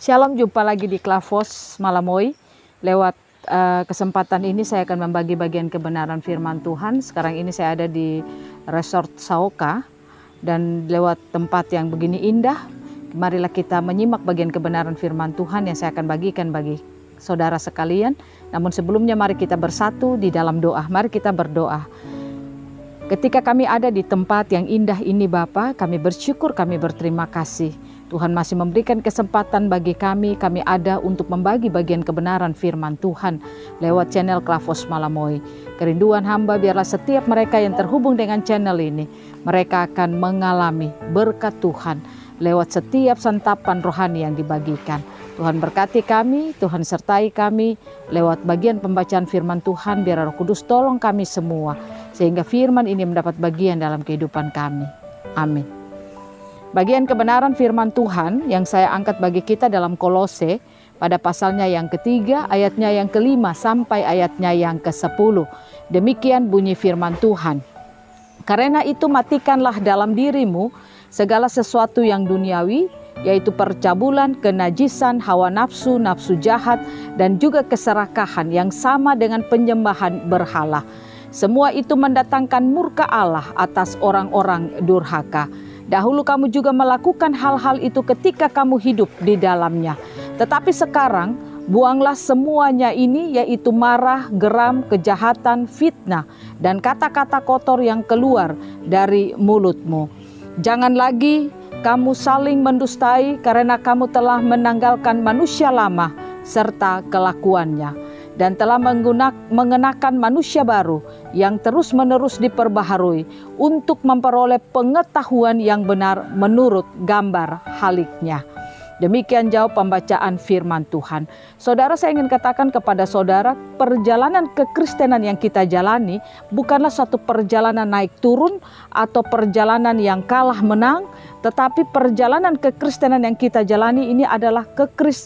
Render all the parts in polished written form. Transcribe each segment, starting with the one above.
Shalom, jumpa lagi di Klavos Malamoy. Lewat kesempatan ini saya akan membagi bagian kebenaran firman Tuhan. Sekarang ini saya ada di Resort Saoka dan lewat tempat yang begini indah, marilah kita menyimak bagian kebenaran firman Tuhan yang saya akan bagikan bagi saudara sekalian. Namun sebelumnya mari kita bersatu di dalam doa. Mari kita berdoa. Ketika kami ada di tempat yang indah ini Bapa, kami bersyukur, kami berterima kasih. Tuhan masih memberikan kesempatan bagi kami ada untuk membagi bagian kebenaran firman Tuhan lewat channel Klavos Malamoy. Kerinduan hamba biarlah setiap mereka yang terhubung dengan channel ini, mereka akan mengalami berkat Tuhan lewat setiap santapan rohani yang dibagikan. Tuhan berkati kami, Tuhan sertai kami lewat bagian pembacaan firman Tuhan. Biar Roh Kudus tolong kami semua, sehingga firman ini mendapat bagian dalam kehidupan kami. Amin. Bagian kebenaran firman Tuhan yang saya angkat bagi kita dalam Kolose pada pasalnya yang ketiga, ayatnya yang kelima sampai ayatnya yang ke-10. Demikian bunyi firman Tuhan. Karena itu matikanlah dalam dirimu segala sesuatu yang duniawi, yaitu percabulan, kenajisan, hawa nafsu, nafsu jahat, dan juga keserakahan yang sama dengan penyembahan berhala. Semua itu mendatangkan murka Allah atas orang-orang durhaka. Dahulu kamu juga melakukan hal-hal itu ketika kamu hidup di dalamnya. Tetapi sekarang buanglah semuanya ini, yaitu marah, geram, kejahatan, fitnah, dan kata-kata kotor yang keluar dari mulutmu. Jangan lagi kamu saling mendustai, karena kamu telah menanggalkan manusia lama serta kelakuannya, dan telah mengenakan manusia baru yang terus-menerus diperbaharui untuk memperoleh pengetahuan yang benar menurut gambar haliknya. Demikian jauh pembacaan firman Tuhan. Saudara, saya ingin katakan kepada saudara, perjalanan kekristenan yang kita jalani bukanlah suatu perjalanan naik turun atau perjalanan yang kalah menang, tetapi perjalanan kekristenan yang kita jalani ini adalah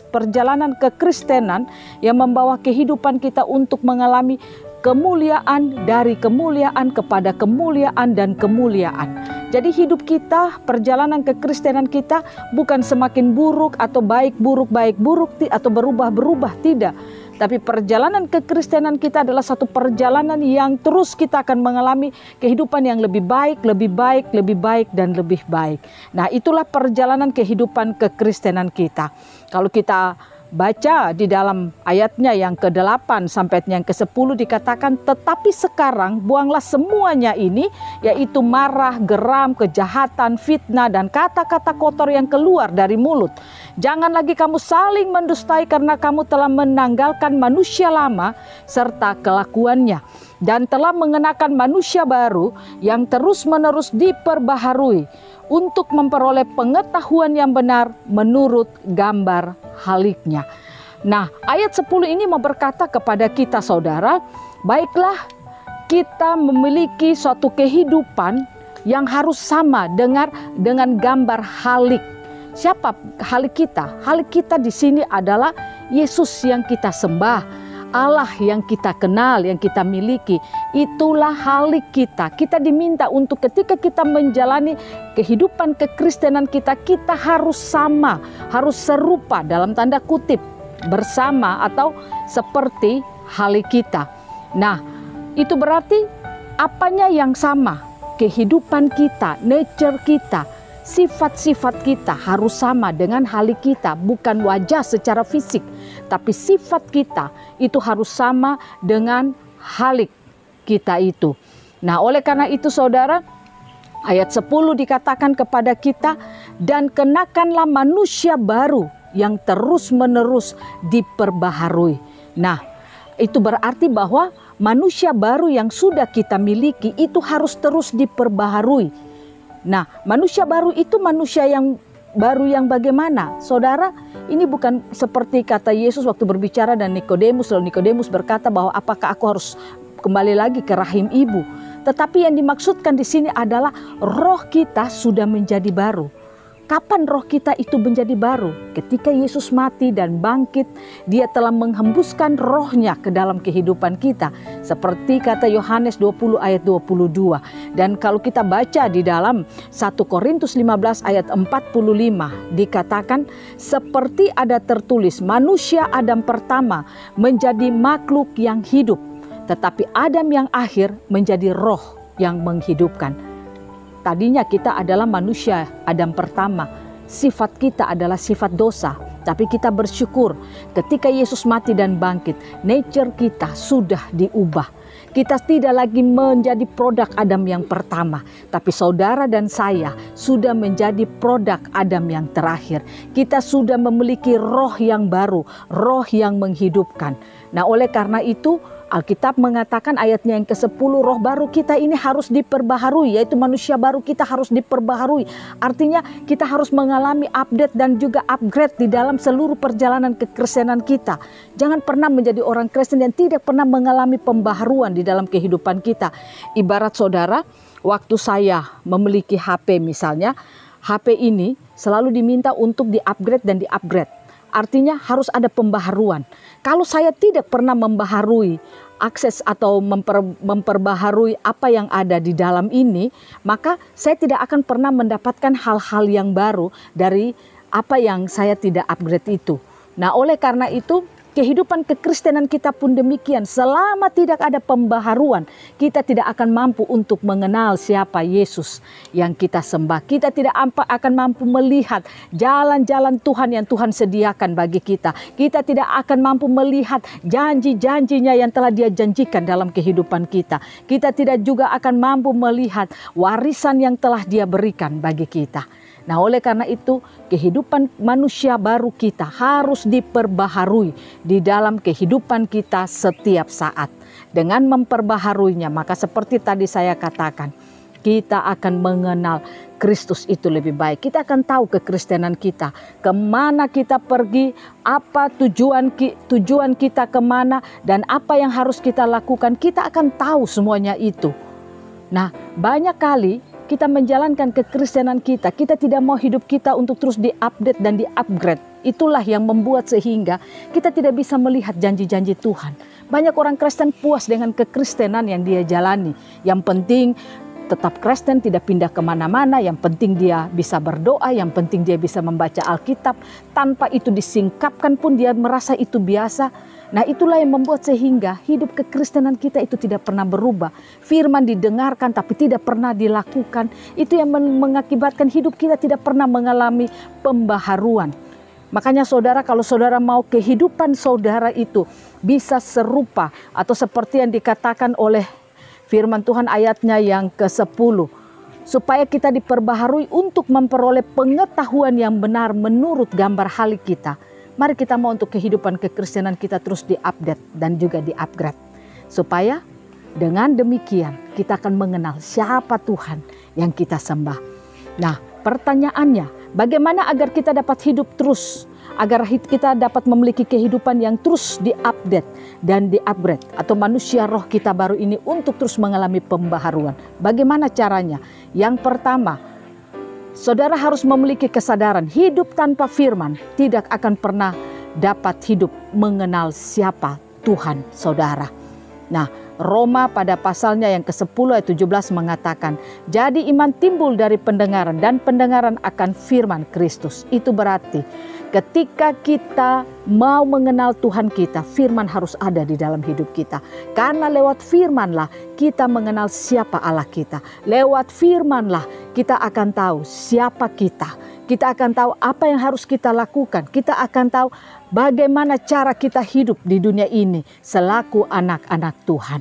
perjalanan kekristenan yang membawa kehidupan kita untuk mengalami kemuliaan dari kemuliaan kepada kemuliaan dan kemuliaan. Jadi hidup kita, perjalanan kekristenan kita bukan semakin buruk atau baik buruk atau berubah tidak. Tapi perjalanan kekristenan kita adalah satu perjalanan yang terus kita akan mengalami kehidupan yang lebih baik, dan lebih baik. Nah, itulah perjalanan kehidupan kekristenan kita. Kalau kita baca di dalam ayatnya yang ke-8 sampai yang ke-10 dikatakan, tetapi sekarang buanglah semuanya ini, yaitu marah, geram, kejahatan, fitnah, dan kata-kata kotor yang keluar dari mulut. Jangan lagi kamu saling mendustai, karena kamu telah menanggalkan manusia lama serta kelakuannya, dan telah mengenakan manusia baru yang terus-menerus diperbaharui untuk memperoleh pengetahuan yang benar menurut gambar haliknya. Nah, ayat 10 ini mau berkata kepada kita saudara, baiklah kita memiliki suatu kehidupan yang harus sama dengan gambar halik. Siapa halik kita? Halik kita di sini adalah Yesus yang kita sembah. Allah yang kita kenal, yang kita miliki, itulah halik kita. Kita diminta untuk ketika kita menjalani kehidupan kekristenan kita harus sama, harus serupa dalam tanda kutip, bersama atau seperti halik kita. Nah, itu berarti apanya yang sama? Kehidupan kita, nature kita, sifat-sifat kita harus sama dengan halik kita, bukan wajah secara fisik, tapi sifat kita itu harus sama dengan halik kita itu. Nah, oleh karena itu saudara, ayat 10 dikatakan kepada kita, dan kenakanlah manusia baru yang terus-menerus diperbaharui. Nah, itu berarti bahwa manusia baru yang sudah kita miliki itu harus terus diperbaharui. Nah, manusia baru itu manusia yang baru yang bagaimana? Saudara, ini bukan seperti kata Yesus waktu berbicara dan Nikodemus, lalu Nikodemus berkata bahwa apakah aku harus kembali lagi ke rahim ibu? Tetapi yang dimaksudkan di sini adalah roh kita sudah menjadi baru. Kapan roh kita itu menjadi baru? Ketika Yesus mati dan bangkit, Dia telah menghembuskan rohnya ke dalam kehidupan kita. Seperti kata Yohanes 20 ayat 22. Dan kalau kita baca di dalam 1 Korintus 15 ayat 45, dikatakan seperti ada tertulis, manusia Adam pertama menjadi makhluk yang hidup, tetapi Adam yang akhir menjadi roh yang menghidupkan. Tadinya kita adalah manusia Adam pertama. Sifat kita adalah sifat dosa. Tapi kita bersyukur ketika Yesus mati dan bangkit, nature kita sudah diubah. Kita tidak lagi menjadi produk Adam yang pertama, tapi saudara dan saya sudah menjadi produk Adam yang terakhir. Kita sudah memiliki roh yang baru, roh yang menghidupkan. Nah, oleh karena itu Alkitab mengatakan ayatnya yang ke-10, roh baru kita ini harus diperbaharui, yaitu manusia baru kita harus diperbaharui. Artinya kita harus mengalami update dan juga upgrade di dalam seluruh perjalanan kekristenan kita. Jangan pernah menjadi orang Kristen yang tidak pernah mengalami pembaharuan di dalam kehidupan kita. Ibarat saudara, waktu saya memiliki HP misalnya, HP ini selalu diminta untuk di-upgrade dan di-upgrade. Artinya harus ada pembaharuan. Kalau saya tidak pernah membaharui akses atau memperbaharui apa yang ada di dalam ini, maka saya tidak akan pernah mendapatkan hal-hal yang baru dari apa yang saya tidak upgrade itu. Nah, oleh karena itu kehidupan kekristenan kita pun demikian. Selama tidak ada pembaharuan, kita tidak akan mampu untuk mengenal siapa Yesus yang kita sembah. Kita tidak akan mampu melihat jalan-jalan Tuhan yang Tuhan sediakan bagi kita. Kita tidak akan mampu melihat janji-janjinya yang telah Dia janjikan dalam kehidupan kita. Kita tidak juga akan mampu melihat warisan yang telah Dia berikan bagi kita. Nah, oleh karena itu kehidupan manusia baru kita harus diperbaharui di dalam kehidupan kita setiap saat. Dengan memperbaharuinya, maka seperti tadi saya katakan, kita akan mengenal Kristus itu lebih baik. Kita akan tahu kekristenan kita, kemana kita pergi, apa tujuan kita kemana, dan apa yang harus kita lakukan. Kita akan tahu semuanya itu. Nah, banyak kali kita menjalankan kekristenan kita, kita tidak mau hidup kita untuk terus diupdate dan diupgrade. Itulah yang membuat sehingga kita tidak bisa melihat janji-janji Tuhan. Banyak orang Kristen puas dengan kekristenan yang dia jalani. Yang penting tetap Kristen, tidak pindah kemana-mana. Yang penting dia bisa berdoa, yang penting dia bisa membaca Alkitab. Tanpa itu disingkapkan pun dia merasa itu biasa. Nah, itulah yang membuat sehingga hidup kekristenan kita itu tidak pernah berubah. Firman didengarkan tapi tidak pernah dilakukan. Itu yang mengakibatkan hidup kita tidak pernah mengalami pembaharuan. Makanya saudara, kalau saudara mau kehidupan saudara itu bisa serupa atau seperti yang dikatakan oleh firman Tuhan ayatnya yang ke-10. Supaya kita diperbaharui untuk memperoleh pengetahuan yang benar menurut gambar halik kita. Mari kita mau untuk kehidupan kekristenan kita terus diupdate dan juga diupgrade. Supaya dengan demikian kita akan mengenal siapa Tuhan yang kita sembah. Nah, pertanyaannya, bagaimana agar kita dapat hidup terus? Agar kita dapat memiliki kehidupan yang terus diupdate dan diupgrade. Atau manusia roh kita baru ini untuk terus mengalami pembaharuan. Bagaimana caranya? Yang pertama, saudara harus memiliki kesadaran hidup tanpa firman tidak akan pernah dapat hidup mengenal siapa Tuhan saudara. Nah, Roma pada pasalnya yang ke-10 ayat 17 mengatakan, jadi iman timbul dari pendengaran dan pendengaran akan firman Kristus. Itu berarti ketika kita mau mengenal Tuhan kita, firman harus ada di dalam hidup kita. Karena lewat firmanlah kita mengenal siapa Allah kita. Lewat firmanlah kita akan tahu siapa kita. Kita akan tahu apa yang harus kita lakukan. Kita akan tahu bagaimana cara kita hidup di dunia ini selaku anak-anak Tuhan.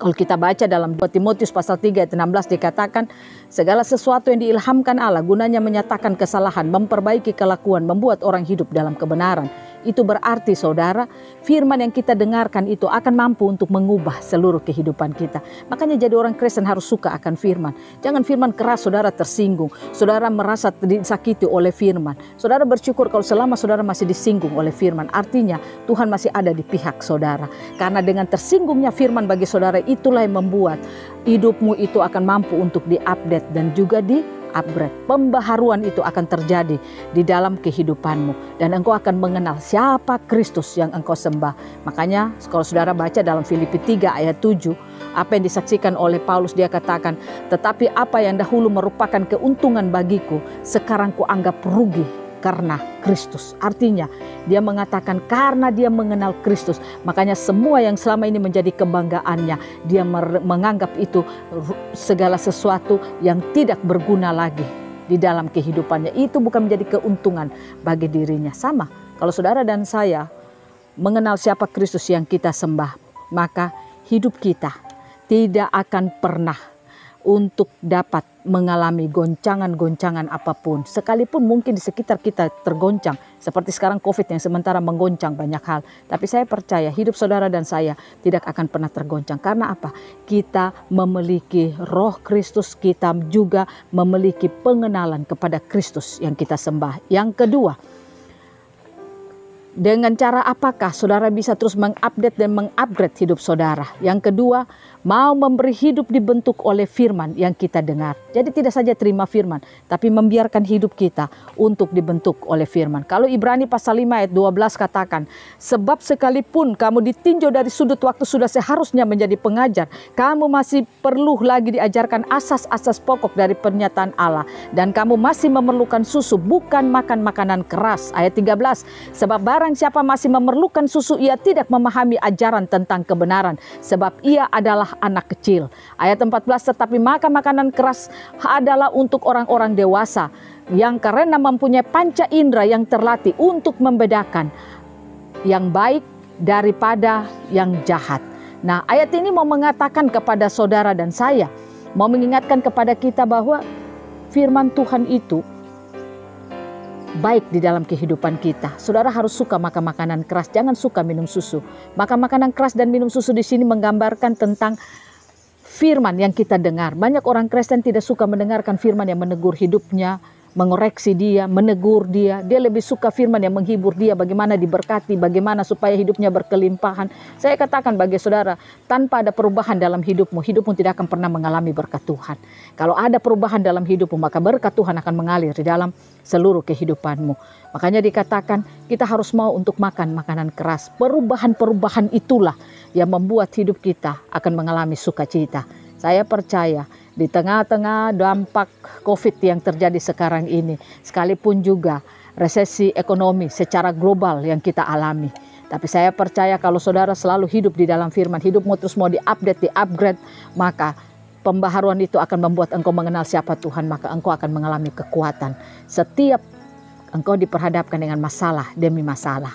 Kalau kita baca dalam 2 Timotius pasal 3 ayat 16 dikatakan, segala sesuatu yang diilhamkan Allah gunanya menyatakan kesalahan, memperbaiki kelakuan, membuat orang hidup dalam kebenaran. Itu berarti saudara, firman yang kita dengarkan itu akan mampu untuk mengubah seluruh kehidupan kita. Makanya jadi orang Kristen harus suka akan firman. Jangan firman keras saudara tersinggung, saudara merasa disakiti oleh firman. Saudara bersyukur kalau selama saudara masih disinggung oleh firman, artinya Tuhan masih ada di pihak saudara. Karena dengan tersinggungnya firman bagi saudara, itulah yang membuat hidupmu itu akan mampu untuk diupdate dan juga upgrade. Pembaharuan itu akan terjadi di dalam kehidupanmu. Dan engkau akan mengenal siapa Kristus yang engkau sembah. Makanya kalau saudara baca dalam Filipi 3 ayat 7, apa yang disaksikan oleh Paulus, dia katakan, tetapi apa yang dahulu merupakan keuntungan bagiku, sekarang kuanggap rugi karena Kristus. Artinya dia mengatakan karena dia mengenal Kristus, makanya semua yang selama ini menjadi kebanggaannya, dia menganggap itu segala sesuatu yang tidak berguna lagi di dalam kehidupannya. Itu bukan menjadi keuntungan bagi dirinya. Sama kalau saudara dan saya mengenal siapa Kristus yang kita sembah, maka hidup kita tidak akan pernah untuk dapat mengalami goncangan-goncangan apapun. Sekalipun mungkin di sekitar kita tergoncang, seperti sekarang COVID yang sementara menggoncang banyak hal. Tapi saya percaya hidup saudara dan saya tidak akan pernah tergoncang. Karena apa? Kita memiliki roh Kristus, kita juga memiliki pengenalan kepada Kristus yang kita sembah. Yang kedua, dengan cara apakah saudara bisa terus mengupdate dan mengupgrade hidup saudara? Yang kedua, mau memberi hidup dibentuk oleh firman yang kita dengar. Jadi tidak saja terima firman, tapi membiarkan hidup kita untuk dibentuk oleh firman. Kalau Ibrani pasal 5 ayat 12 katakan, sebab sekalipun kamu ditinjau dari sudut waktu sudah seharusnya menjadi pengajar, kamu masih perlu lagi diajarkan asas-asas pokok dari pernyataan Allah. Dan kamu masih memerlukan susu, bukan makan makanan keras. Ayat 13, sebab barang siapa masih memerlukan susu, ia tidak memahami ajaran tentang kebenaran, sebab ia adalah anak kecil. Ayat 14, tetapi makanan keras adalah untuk orang-orang dewasa, yang karena mempunyai panca indera yang terlatih untuk membedakan yang baik daripada yang jahat. Nah, ayat ini mau mengatakan kepada saudara dan saya, mau mengingatkan kepada kita bahwa firman Tuhan itu baik di dalam kehidupan kita. Saudara harus suka makan makanan keras, jangan suka minum susu. Makan makanan keras dan minum susu di sini menggambarkan tentang firman yang kita dengar. Banyak orang Kristen tidak suka mendengarkan firman yang menegur hidupnya, mengoreksi dia, menegur dia. Dia lebih suka firman yang menghibur dia, bagaimana diberkati, bagaimana supaya hidupnya berkelimpahan. Saya katakan bagi saudara, tanpa ada perubahan dalam hidupmu, hidupmu tidak akan pernah mengalami berkat Tuhan. Kalau ada perubahan dalam hidupmu, maka berkat Tuhan akan mengalir di dalam seluruh kehidupanmu. Makanya dikatakan kita harus mau untuk makan makanan keras. Perubahan-perubahan itulah yang membuat hidup kita akan mengalami sukacita. Saya percaya di tengah-tengah dampak COVID yang terjadi sekarang ini, sekalipun juga resesi ekonomi secara global yang kita alami, tapi saya percaya kalau saudara selalu hidup di dalam firman, hidupmu terus mau di-update, di-upgrade, maka pembaharuan itu akan membuat engkau mengenal siapa Tuhan, maka engkau akan mengalami kekuatan setiap engkau diperhadapkan dengan masalah demi masalah.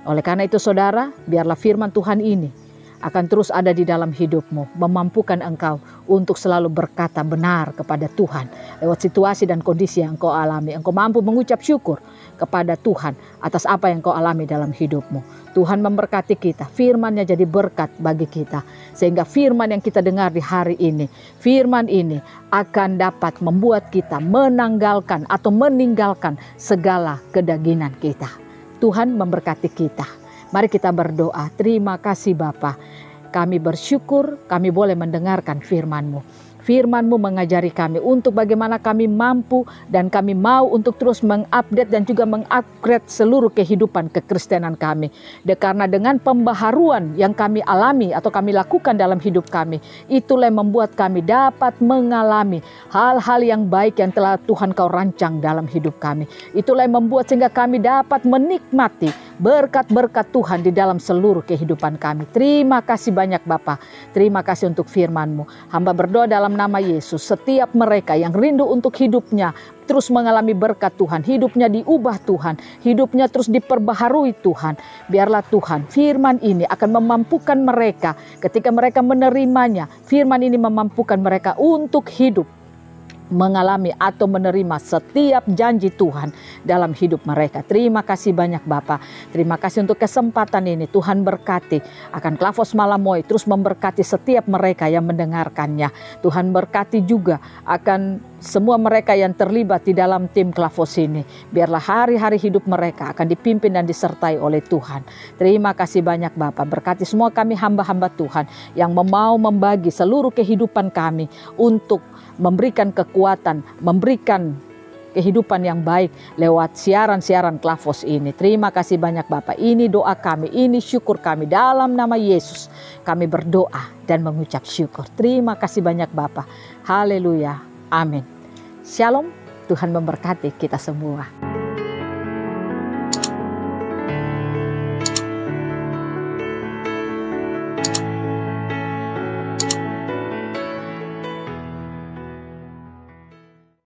Oleh karena itu saudara, biarlah firman Tuhan ini akan terus ada di dalam hidupmu, memampukan engkau untuk selalu berkata benar kepada Tuhan lewat situasi dan kondisi yang engkau alami. Engkau mampu mengucap syukur kepada Tuhan atas apa yang engkau alami dalam hidupmu. Tuhan memberkati kita, firman-Nya jadi berkat bagi kita, sehingga firman yang kita dengar di hari ini, firman ini akan dapat membuat kita menanggalkan atau meninggalkan segala kedagingan kita. Tuhan memberkati kita. Mari kita berdoa. Terima kasih Bapa. Kami bersyukur kami boleh mendengarkan firman-Mu. Firman-Mu mengajari kami untuk bagaimana kami mampu dan kami mau untuk terus mengupdate dan juga mengupgrade seluruh kehidupan kekristenan kami. Karena dengan pembaharuan yang kami alami atau kami lakukan dalam hidup kami, itulah yang membuat kami dapat mengalami hal-hal yang baik yang telah Tuhan Kau rancang dalam hidup kami. Itulah yang membuat sehingga kami dapat menikmati berkat-berkat Tuhan di dalam seluruh kehidupan kami. Terima kasih banyak Bapa. Terima kasih untuk firman-Mu. Hamba berdoa dalam nama Yesus, setiap mereka yang rindu untuk hidupnya terus mengalami berkat Tuhan, hidupnya diubah Tuhan, hidupnya terus diperbaharui Tuhan. Biarlah Tuhan, firman ini akan memampukan mereka ketika mereka menerimanya. Firman ini memampukan mereka untuk hidup, mengalami atau menerima setiap janji Tuhan dalam hidup mereka. Terima kasih banyak Bapa. Terima kasih untuk kesempatan ini. Tuhan berkati akan Klavos Malamoy, terus memberkati setiap mereka yang mendengarkannya. Tuhan berkati juga akan semua mereka yang terlibat di dalam tim Klavos ini. Biarlah hari-hari hidup mereka akan dipimpin dan disertai oleh Tuhan. Terima kasih banyak Bapa. Berkati semua kami hamba-hamba Tuhan yang mau membagi seluruh kehidupan kami untuk memberikan kekuatan, memberikan kehidupan yang baik lewat siaran-siaran Klavos ini. Terima kasih banyak Bapak. Ini doa kami, ini syukur kami. Dalam nama Yesus kami berdoa dan mengucap syukur. Terima kasih banyak Bapak. Haleluya. Amin. Shalom. Tuhan memberkati kita semua.